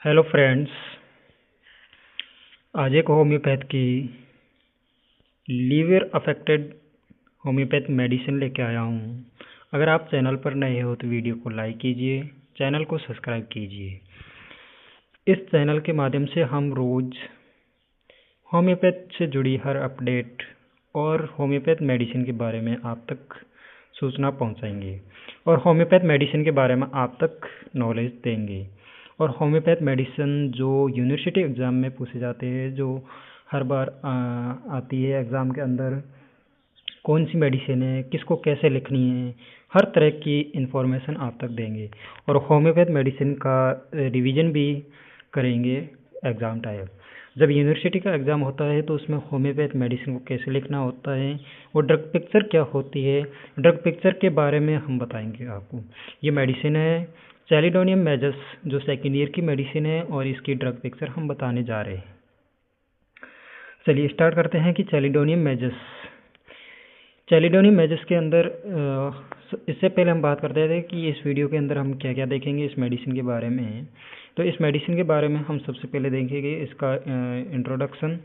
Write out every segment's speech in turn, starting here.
Hello friends. आज एक homeopath की लीवर अफेक्टेड होम्योपैथ मेडिसिन लेके आया हूँ। अगर आप चैनल पर नए हो तो वीडियो को लाइक कीजिए, चैनल को सब्सक्राइब कीजिए। इस चैनल के माध्यम से हम रोज़ होम्योपैथ से जुड़ी हर अपडेट और होम्योपैथ मेडिसिन के बारे में आप तक सूचना पहुंचाएंगे और होम्योपैथ मेडिसिन के बारे में आप तक नॉलेज देंगे। और होम्योपैथ मेडिसिन जो यूनिवर्सिटी एग्ज़ाम में पूछे जाते हैं, जो हर बार आती है एग्ज़ाम के अंदर, कौन सी मेडिसिन है, किसको कैसे लिखनी है, हर तरह की इन्फॉर्मेशन आप तक देंगे। और होम्योपैथ मेडिसिन का रिवीजन भी करेंगे एग्ज़ाम टाइम। जब यूनिवर्सिटी का एग्ज़ाम होता है तो उसमें होम्योपैथ मेडिसिन को कैसे लिखना होता है, वो ड्रग पिक्चर क्या होती है, ड्रग पिक्चर के बारे में हम बताएंगे आपको। ये मेडिसिन है चैलिडोनियम मेजस, जो सेकेंड ईयर की मेडिसिन है और इसकी ड्रग पिक्चर हम बताने जा रहे हैं। चलिए स्टार्ट करते हैं कि चैलिडोनियम मेजस के अंदर इससे पहले हम बात करते थे कि इस वीडियो के अंदर हम क्या क्या देखेंगे इस मेडिसिन के बारे में। तो इस मेडिसिन के बारे में हम सबसे पहले देखेंगे इसका इंट्रोडक्शन।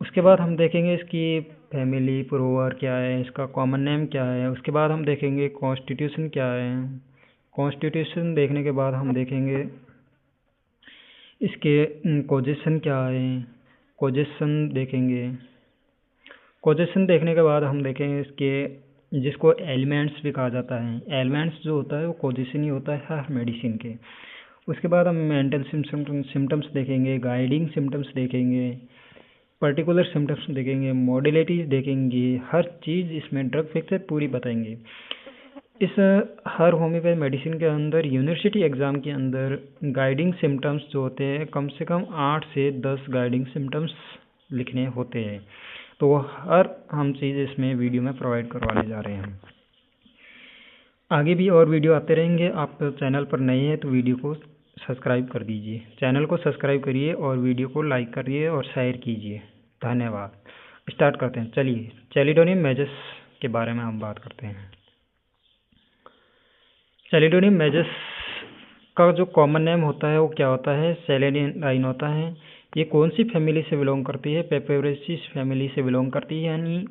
उसके बाद हम देखेंगे इसकी फैमिली प्रोवर क्या है, इसका कॉमन नेम क्या है। उसके बाद हम देखेंगे कॉन्स्टिट्यूशन क्या है। कॉन्स्टिट्यूशन देखने के बाद हम देखेंगे इसके कोजेशन क्या है, कोजेशन देखेंगे। कोजेशन देखने के बाद हम देखेंगे इसके, जिसको एलिमेंट्स भी कहा जाता है, एलिमेंट्स जो होता है वो कोजेशन ही होता है हर मेडिसिन के। उसके बाद हम मेंटल सिम्टम्स देखेंगे, गाइडिंग सिम्टम्स देखेंगे, पर्टिकुलर सिम्टम्स देखेंगे, मॉडलिटीज़ देखेंगे, हर चीज़ इसमें ड्रग पिक्चर पूरी बताएंगे। इस हर होम्योपैथ मेडिसिन के अंदर यूनिवर्सिटी एग्ज़ाम के अंदर गाइडिंग सिम्टम्स जो होते हैं, कम से कम 8 से 10 गाइडिंग सिम्टम्स लिखने होते हैं। तो हर हम चीज़ इसमें वीडियो में प्रोवाइड करवाने जा रहे हैं। आगे भी और वीडियो आते रहेंगे। आप चैनल पर नए हैं तो वीडियो को सब्सक्राइब कर दीजिए, चैनल को सब्सक्राइब करिए और वीडियो को लाइक करिए और शेयर कीजिए। धन्यवाद। स्टार्ट करते हैं। चलिए चैलिडोनियम मेजस के बारे में हम बात करते हैं। चैलिडोनियम मेजस का जो कॉमन नेम होता है वो क्या होता है, सेलेनियन होता है। ये कौन सी फैमिली से बिलोंग करती है, पेपरोसिस फैमिली से बिलोंग करती है, यानी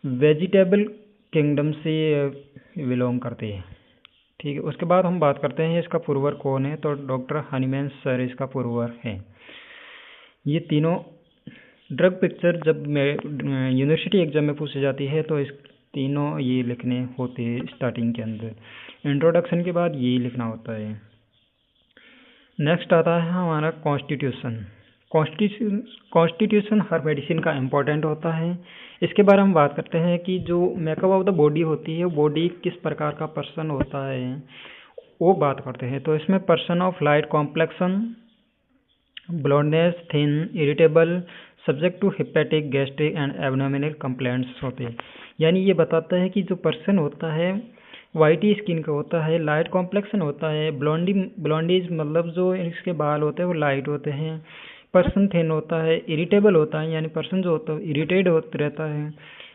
वेजिटेबल किंगडम से बिलोंग करती है। ठीक है। उसके बाद हम बात करते हैं इसका पुरवर कौन है, तो डॉक्टर हनीमैन सर इसका पुरवर है। ये तीनों ड्रग पिक्चर जब यूनिवर्सिटी एग्जाम में पूछी जाती है तो इस तीनों ये लिखने होते हैं स्टार्टिंग के अंदर। इंट्रोडक्शन के बाद ये लिखना होता है। नेक्स्ट आता है हमारा कॉन्स्टिट्यूशन। कॉन्स्टिट्यूशन हर मेडिसिन का इम्पोर्टेंट होता है। इसके बारे में हम बात करते हैं कि जो मेकअप ऑफ द बॉडी होती है, बॉडी किस प्रकार का पर्सन होता है वो बात करते हैं। तो इसमें person of light complexion, blondeness, thin, irritable, subject to hepatic, gastric and abdominal complaints होते हैं। यानी ये बताता है कि जो पर्सन होता है वाइटी स्किन का होता है, लाइट कॉम्प्लेक्शन होता है, ब्लॉन्डीज मतलब जो इसके बाल होते हैं वो लाइट होते हैं, पर्सन थिन होता है, इरिटेबल होता है यानी पर्सन जो होता है इरिटेट होता रहता है,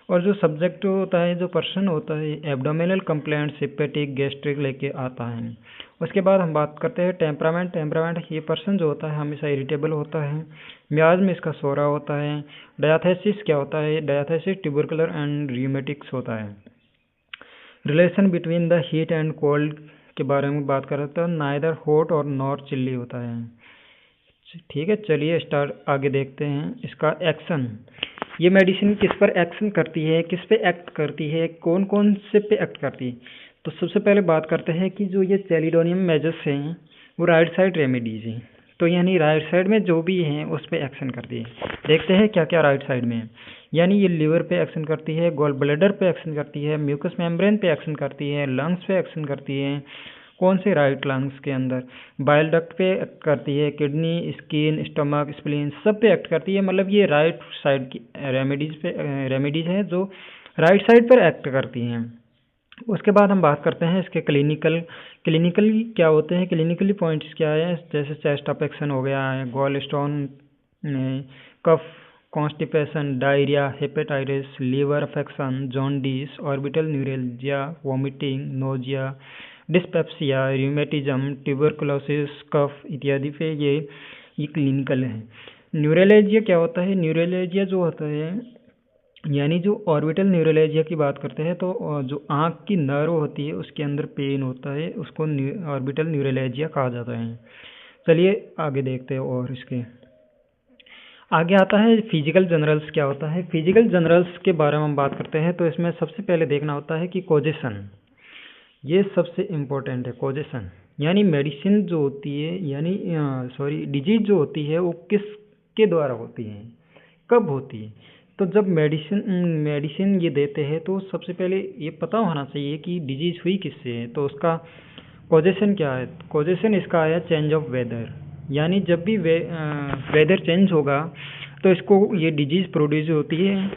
और जो सब्जेक्ट होता है, जो पर्सन होता है एब्डोमिनल कंप्लेंट्स, हिपेटिक, गैस्ट्रिक लेके आता है। उसके बाद हम बात करते हैं टेम्परामेंट। ये पर्सन जो होता है हमेशा इरिटेबल होता है। मियाज में इसका सोरा होता है। डायथेसिस क्या होता है, डायथेसिस ट्यूबरकुलर एंड रियूमेटिक्स होता है। Relation between the heat and cold के बारे में बात कर रहे थे, नाइदर हॉट और नॉर चिल्ली होता है। ठीक है, चलिए स्टार्ट आगे देखते हैं इसका एक्शन। ये मेडिसिन किस पर एक्शन करती है, किस पे एक्ट करती है, कौन कौन से पे एक्ट करती है। तो सबसे पहले बात करते हैं कि जो ये चैलिडोनियम मेजस हैं वो राइट साइड रेमेडीज हैं। तो यानी राइट साइड में जो भी हैं उस पर एक्शन करती है। देखते हैं क्या क्या राइट साइड में है। यानी ये लिवर पे एक्शन करती है, गॉल ब्लैडर पे एक्शन करती है, म्यूकस मेम्ब्रेन पे एक्शन करती है, लंग्स पे एक्शन करती है। कौन से, राइट लंग्स के अंदर। बाइल डक्ट पे एक्ट करती है, किडनी, स्किन, स्टमक, स्प्लीन सब पे एक्ट करती है। मतलब ये राइट साइड की रेमेडीज है जो राइट साइड पर एक्ट करती हैं। उसके बाद हम बात करते हैं इसके क्लिनिकली क्या होते हैं, क्लिनिकली पॉइंट्स क्या है, जैसे चेस्ट अफेक्शन हो गया है, gall stone, cough, constipation, diarrhoea, hepatitis, liver affection, jaundice, orbital neuralgia, vomiting, nausea, dyspepsia, rheumatism, tuberculosis, cough इत्यादि पे ये क्लिनिकल है। न्यूरोलॉजिया क्या होता है? न्यूरोलॉजिया जो होता है यानी जो ऑर्बिटल न्यूरोलॉजिया की बात करते हैं तो जो आँख की नर्व होती है उसके अंदर पेन होता है, उसको ऑर्बिटल न्यूरोलॉजिया कहा जाता है। चलिए आगे देखते हैं। और इसके आगे आता है फिजिकल जनरल्स क्या होता है। फिजिकल जनरल्स के बारे में हम बात करते हैं तो इसमें सबसे पहले देखना होता है कि कॉजेशन, ये सबसे इम्पोर्टेंट है। कॉजेशन यानी मेडिसिन जो होती है यानी डिजीज जो होती है वो किसके द्वारा होती है, कब होती है। तो जब मेडिसिन ये देते हैं तो सबसे पहले ये पता होना चाहिए कि डिजीज हुई किससे है। तो उसका कॉजेशन क्या है? कॉजेशन इसका आया चेंज ऑफ वेदर, यानी जब भी वेदर चेंज होगा तो इसको ये डिजीज प्रोड्यूस होती है।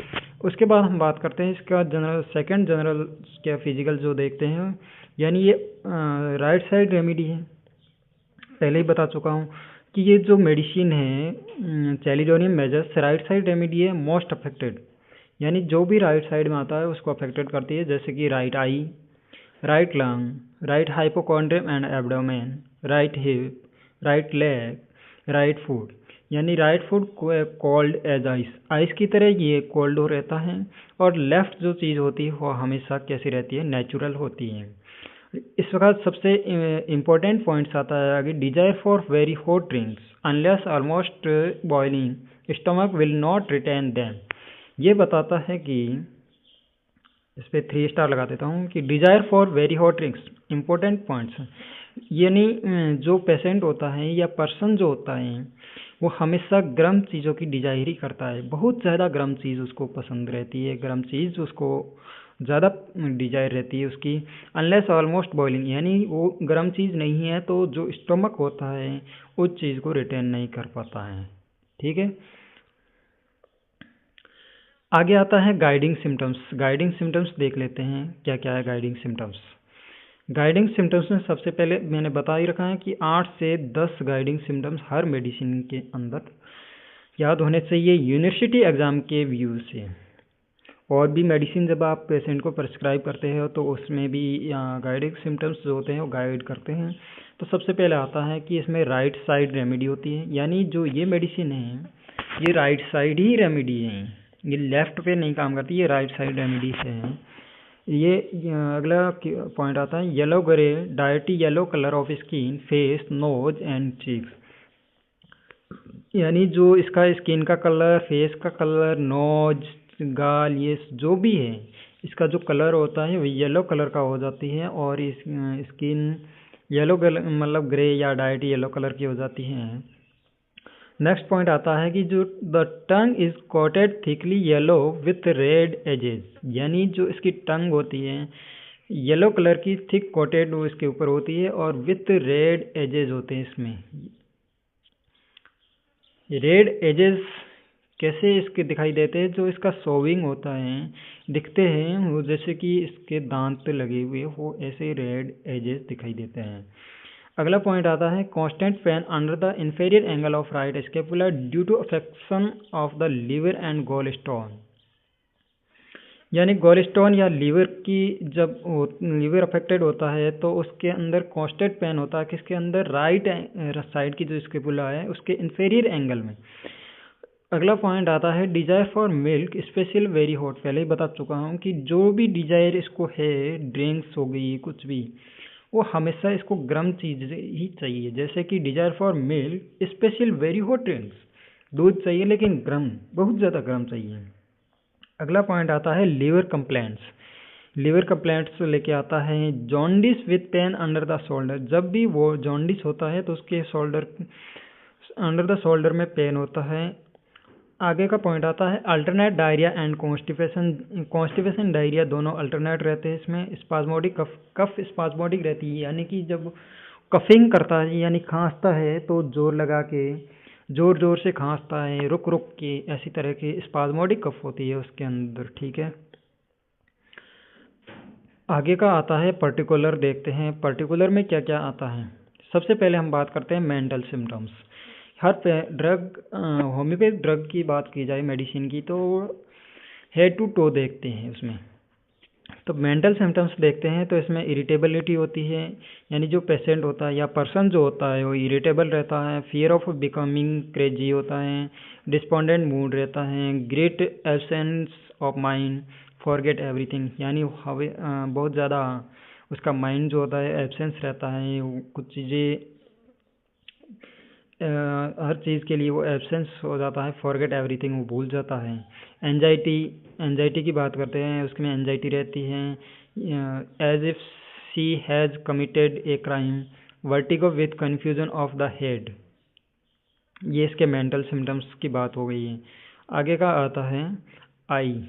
उसके बाद हम बात करते हैं इसका जनरल, सेकंड जनरल क्या फिजिकल जो देखते हैं, यानी ये राइट साइड रेमेडी है। पहले ही बता चुका हूँ कि ये जो मेडिसिन है चैलिडोनियम मेजर्स राइट साइड रेमेडी है, मोस्ट अफेक्टेड, यानी जो भी राइट साइड में आता है उसको अफेक्टेड करती है। जैसे कि right eye, right lung, right hypochondrium and abdomen, right hip, right leg, right foot. यानी right foot cold as ice, ice की तरह ये कोल्ड हो रहता है। और लेफ्ट जो चीज़ होती है वो हमेशा कैसी रहती है? नेचुरल होती है। इस वक्त सबसे इम्पोर्टेंट पॉइंट्स आता है आगे। Desire for very hot drinks unless almost boiling stomach will not retain them. ये बताता है कि इस पर 3 स्टार लगा देता हूँ कि Dzire for very hot drinks important points, यानी जो पेशेंट होता है या पर्सन जो होता है वो हमेशा गर्म चीज़ों की डिजायर ही करता है, बहुत ज़्यादा गर्म चीज़ उसको पसंद रहती है, गर्म चीज़ उसको ज़्यादा डिजायर रहती है उसकी। अनलेस ऑलमोस्ट बॉइलिंग, यानी वो गर्म चीज़ नहीं है तो जो स्टमक होता है उस चीज़ को रिटेन नहीं कर पाता है। ठीक है, आगे आता है गाइडिंग सिम्टम्स। गाइडिंग सिम्टम्स देख लेते हैं क्या क्या है गाइडिंग सिम्टम्स। गाइडिंग सिम्टम्स में सबसे पहले मैंने बता ही रखा है कि 8 से 10 गाइडिंग सिम्टम्स हर मेडिसिन के अंदर याद होने चाहिए यूनिवर्सिटी एग्ज़ाम के व्यू से। और भी मेडिसिन जब आप पेशेंट को प्रिस्क्राइब करते हो तो उसमें भी गाइडिंग सिम्टम्स जो होते हैं वो गाइड करते हैं। तो सबसे पहले आता है कि इसमें राइट साइड रेमेडी होती है, यानी जो ये मेडिसिन है ये राइट साइड ही रेमेडी है, ये लेफ्ट पे नहीं काम करती, ये राइट साइड रेमेडी से है। ये अगला पॉइंट आता है येलो ग्रे डायटी yellow colour of skin face nose and cheeks, यानी जो इसका स्किन का कलर, फेस का कलर, नोज, गाल, ये जो भी है इसका जो कलर होता है वो येलो कलर का हो जाती है। और इस स्किन येलो मतलब ग्रे या डायटी येलो कलर की हो जाती है। नेक्स्ट पॉइंट आता है कि जो the tongue is coated thickly yellow with red edges, यानी जो इसकी टंग होती है येलो कलर की थिक कोटेड वो इसके ऊपर होती है और विथ रेड एजेस होते हैं इसमें। रेड एजेस कैसे इसके दिखाई देते हैं? जो इसका सोविंग होता है दिखते हैं वो जैसे कि इसके दांत लगे हुए हो, ऐसे रेड एजेस दिखाई देते हैं। अगला पॉइंट आता है constant pain under the inferior angle of right scapula due to affection of the liver and gall stone, यानी गॉल स्टोन या लीवर की जब लीवर अफेक्टेड होता है तो उसके अंदर कांस्टेंट पेन होता है। किसके अंदर? राइट साइड की जो स्कैपुला है उसके इंफीरियर एंगल में। अगला पॉइंट आता है desire for milk special very hot. पहले ही बता चुका हूँ कि जो भी डिजायर इसको है, ड्रिंक्स हो गई कुछ भी, वो हमेशा इसको गर्म चीज़ ही चाहिए। जैसे कि desire for milk special very hot drinks, दूध चाहिए लेकिन गर्म, बहुत ज़्यादा गर्म चाहिए। अगला पॉइंट आता है लीवर कंप्लेंट्स। लीवर कंप्लेंट्स लेके आता है jaundice with pain under the shoulder. जब भी वो जॉन्डिस होता है तो उसके शोल्डर अंडर द शोल्डर में पेन होता है। आगे का पॉइंट आता है alternate diarrhoea and constipation. Constipation diarrhoea दोनों अल्टरनेट रहते हैं इसमें। स्पाज्मोडिक कफ स्पाज्मोडिक रहती है, यानी कि जब कफिंग करता है यानी खांसता है तो जोर लगा के जोर जोर से खांसता है, रुक रुक के, ऐसी तरह की स्पाज्मोडिक कफ होती है उसके अंदर। ठीक है, आगे का आता है पर्टिकुलर। देखते हैं पर्टिकुलर में क्या क्या आता है। सबसे पहले हम बात करते हैं मेंटल सिम्टम्स। हर ड्रग होम्योपैथ ड्रग की बात की जाए मेडिसिन की तो हेड टू टो देखते हैं उसमें। तो मेंटल सिम्टम्स देखते हैं तो इसमें इरिटेबिलिटी होती है, यानी जो पेशेंट होता है या पर्सन जो होता है वो इरिटेबल रहता है, फियर ऑफ बिकमिंग क्रेजी होता है, डिस्पोंडेंट मूड रहता है, great absence of mind, forget everything, यानी बहुत ज़्यादा उसका माइंड जो होता है एब्सेंस रहता है, वो कुछ चीज़ें हर चीज़ के लिए वो एब्सेंस हो जाता है, फॉरगेट एवरीथिंग वो भूल जाता है। एंजाइटी, एंजाइटी की बात करते हैं, उसमें एंजाइटी रहती है as if she has committed a crime, vertigo with confusion of the head. ये इसके मेंटल सिम्टम्स की बात हो गई है। आगे का आता है आई।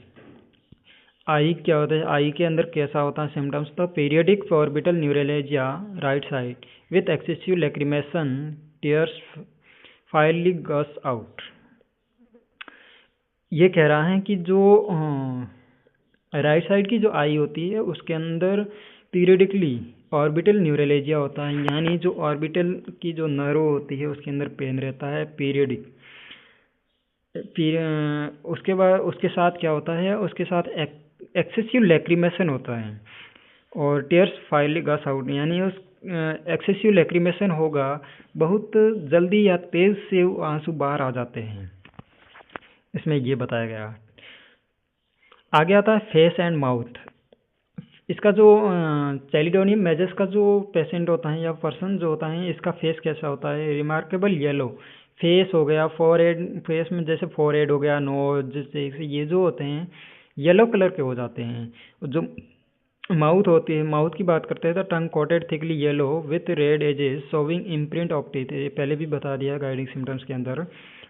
आई क्या होता है, आई के अंदर कैसा होता है सिम्टम्स, तो periodic orbital neuralgia right side with excessive lacrimation, tears finally gush out. ये कह रहा है कि जो राइट साइड की जो आई होती है उसके अंदर पीरियडिकली ऑर्बिटल न्यूरोलजिया होता है, यानी जो ऑर्बिटल की जो नर्व होती है उसके अंदर पेन रहता है पीरियडिक। फिर उसके बाद उसके साथ क्या होता है, उसके साथ एक्सेसिव लैक्रिमेशन होता है और टीयर्स फाइनली गस आउट, यानी उस एक्सेसिव लैक्रिमेशन होगा, बहुत जल्दी या तेज से आंसू बाहर आ जाते हैं, इसमें ये बताया गया। आगे आता है फेस एंड माउथ। इसका जो चैलिडोनियम मेजस का जो पेशेंट होता है या पर्सन जो होता है, इसका फेस कैसा होता है, रिमार्केबल येलो फेस हो गया, फोरहेड, फेस में जैसे फोरहेड हो गया, नोज, जैसे ये जो होते हैं येलो कलर के हो जाते हैं। जो माउथ होती है, माउथ की बात करते हैं तो tongue coated thickly yellow with red edges showing imprint of teeth, ये पहले भी बता दिया गाइडिंग सिम्टम्स के अंदर।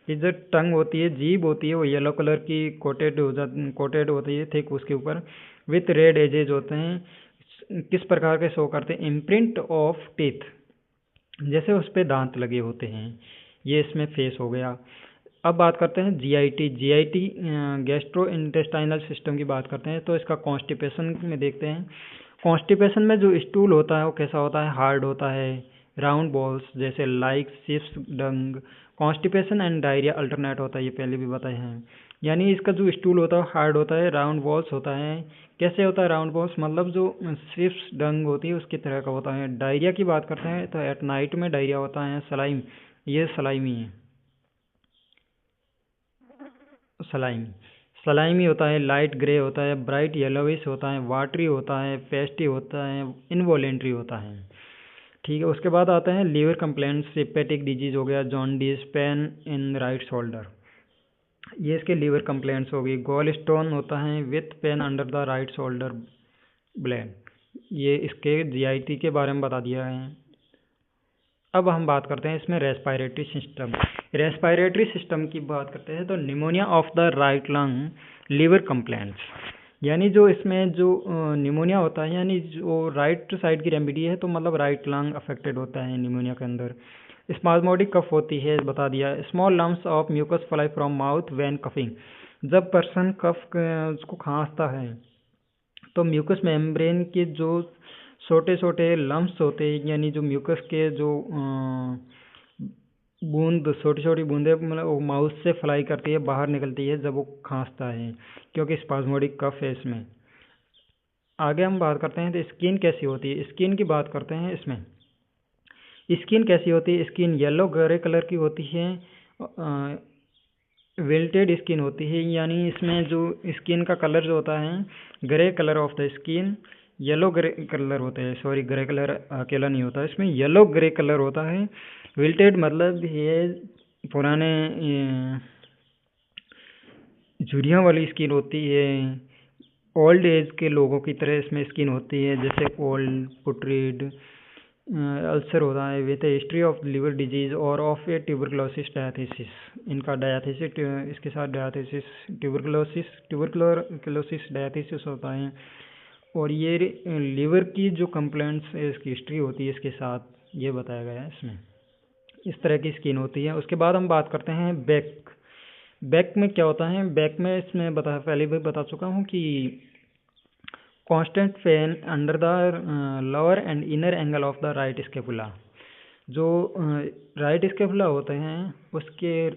ये जो टंग होती है, जीभ होती है, वो येलो कलर की कोटेड होती है थिक, उसके ऊपर विथ रेड एजेज होते हैं। किस प्रकार के शो करते हैं, इम्प्रिंट ऑफ टीथ, जैसे उस पर दांत लगे होते हैं। ये इसमें फेस हो गया। अब बात करते हैं GIT. GIT gastro intestinal system की बात करते हैं तो इसका कॉन्स्टिपेशन में देखते हैं। कॉन्स्टिपेशन में जो स्टूल होता है वो कैसा होता है, हार्ड होता है, राउंड बॉल्स जैसे like sheep's dung. Constipation and diarrhoea alternate होता है, ये पहले भी बताए हैं। यानी इसका जो स्टूल होता है हार्ड होता है, राउंड बॉल्स होता है। कैसे होता है राउंड बॉल्स, मतलब जो शिप्स डंग होती है उसकी तरह का होता है। डायरिया की बात करते हैं तो एट नाइट में डायरिया होता है। सलाइम, ये सलाइमी है, सलाइम सलाइमी होता है, लाइट ग्रे होता है, ब्राइट येलोविश होता है, वाटरी होता है, पेस्टी होता है, इनवॉलेंट्री होता है। ठीक है, उसके बाद आता है लीवर कंप्लेंट्स, हेपेटिक डिजीज हो गया, jaundice, pain in right shoulder, ये इसके लीवर कंप्लेंट्स हो गई। गॉल स्टोन होता है with pain under the right shoulder blade, ये इसके जीआईटी के बारे में बता दिया है। अब हम बात करते हैं इसमें रेस्पिरेटरी सिस्टम। रेस्पिरेटरी सिस्टम की बात करते हैं तो pneumonia of the right lung, liver complaints, यानी जो इसमें जो निमोनिया होता है, यानी जो राइट साइड की रेमेडी है, तो मतलब राइट लंग अफेक्टेड होता है निमोनिया के अंदर। स्पाज्मोडिक कफ होती है, बता दिया। Small lumps of mucus fly from mouth when coughing, जब पर्सन कफ उसको खांसता है तो म्यूकस मेम्ब्रेन के जो छोटे छोटे लम्स होते हैं, यानी जो म्यूकस के जो बूंद, छोटी छोटी बूंदें, मतलब वो माउथ से फ्लाई करती है, बाहर निकलती है जब वो खांसता है, क्योंकि स्पाज्मोडिक कफ है इसमें। आगे हम बात करते हैं तो स्किन कैसी होती है। स्किन की बात करते हैं, इसमें स्किन कैसी होती है, स्किन येलो ग्रे कलर की होती है, विल्टेड स्किन होती है, यानी इसमें जो स्किन का कलर जो होता है, grey colour of the skin, yellow grey colour होता है, सॉरी ग्रे कलर अकेला नहीं होता, इसमें येलो ग्रे कलर होता है। विल्टेड मतलब ये पुराने झुर्रियाँ वाली स्किन होती है, ओल्ड एज के लोगों की तरह इसमें स्किन होती है, जैसे ओल्ड पुट्रीड, अल्सर होता है with history of liver disease और ऑफ ए ट्यूबरकुलोसिस डायथिसिस। इनका डायथिसिस, इसके साथ डायथिसिस, ट्यूबरकुलोसिस डायथिसिस होता है। और ये लीवर की जो कंप्लेंट्स इसकी हिस्ट्री होती है, इसके साथ ये बताया गया है इसमें। इस तरह की स्किन होती है। उसके बाद हम बात करते हैं बैक। बैक में क्या होता है, बैक में इसमें पहले भी बता चुका हूँ कि constant pain under the lower and inner angle of the right scapula, जो राइट स्कैपुला होते हैं उसके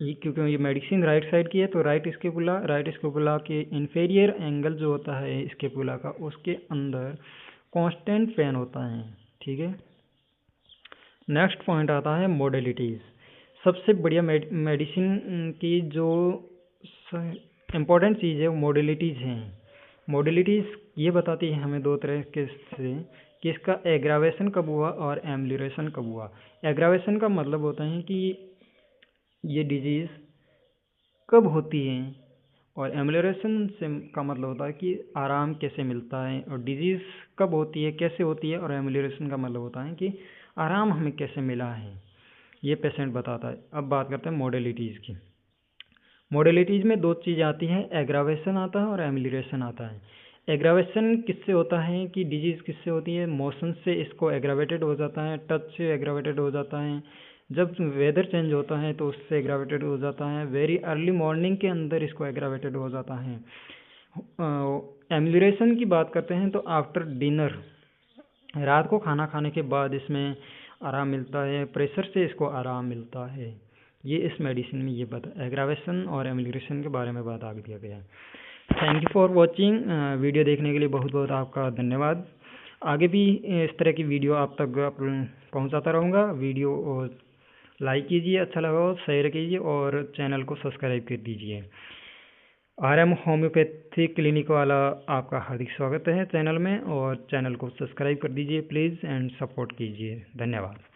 ये क्योंकि ये मेडिसिन राइट साइड की है तो राइट स्केपुला के इंफीरियर एंगल जो होता है स्केपुला का, उसके अंदर कांस्टेंट पेन होता है। ठीक है। नेक्स्ट पॉइंट आता है मोडेलिटीज़। सबसे बढ़िया मेडिसिन की जो इम्पोर्टेंट चीज़ है वो मोडेलिटीज़ हैं। मोडेलिटीज़ ये बताती है हमें दो तरह के से कि इसका एग्रावेशन कब हुआ और एम्लियोरेशन कब हुआ। एग्रावेशन का मतलब होता है कि ये डिजीज़ कब होती है, और एम्लियोरेशन से का मतलब होता है कि आराम कैसे मिलता है। और डिजीज़ कब होती है, कैसे होती है, और एम्लियोरेशन का मतलब होता है कि आराम हमें कैसे मिला है, ये पेशेंट बताता है। अब बात करते हैं मोडेलिटीज़ की। मोडेलिटीज़ में दो चीज़ आती हैं, एग्रावेशन आता है और एम्लियोरेशन आता है। एग्रावेशन किससे होता है कि डिजीज़ किससे होती है, मोशन से इसको एग्रावेटेड हो जाता है, टच से एग्रावेटेड हो जाता है, जब वेदर चेंज होता है तो उससे एग्रावेटेड हो जाता है, वेरी अर्ली मॉर्निंग के अंदर इसको एग्रावेटेड हो जाता है। एम्लियोरेशन की बात करते हैं तो आफ्टर डिनर, रात को खाना खाने के बाद इसमें आराम मिलता है, प्रेशर से इसको आराम मिलता है। ये इस मेडिसिन में ये बता एग्रावेशन और एम्लियोरेशन के बारे में बता दिया गया है। Thank you for watching. Video देखने के लिए बहुत बहुत आपका धन्यवाद। आगे भी इस तरह की वीडियो आप तक पहुंचाता रहूँगा। वीडियो लाइक कीजिए, अच्छा लगा हो शेयर कीजिए और चैनल को सब्सक्राइब कर दीजिए। RM होम्योपैथी क्लिनिक वाला आपका हार्दिक स्वागत है चैनल में, और चैनल को सब्सक्राइब कर दीजिए प्लीज़ एंड सपोर्ट कीजिए। धन्यवाद।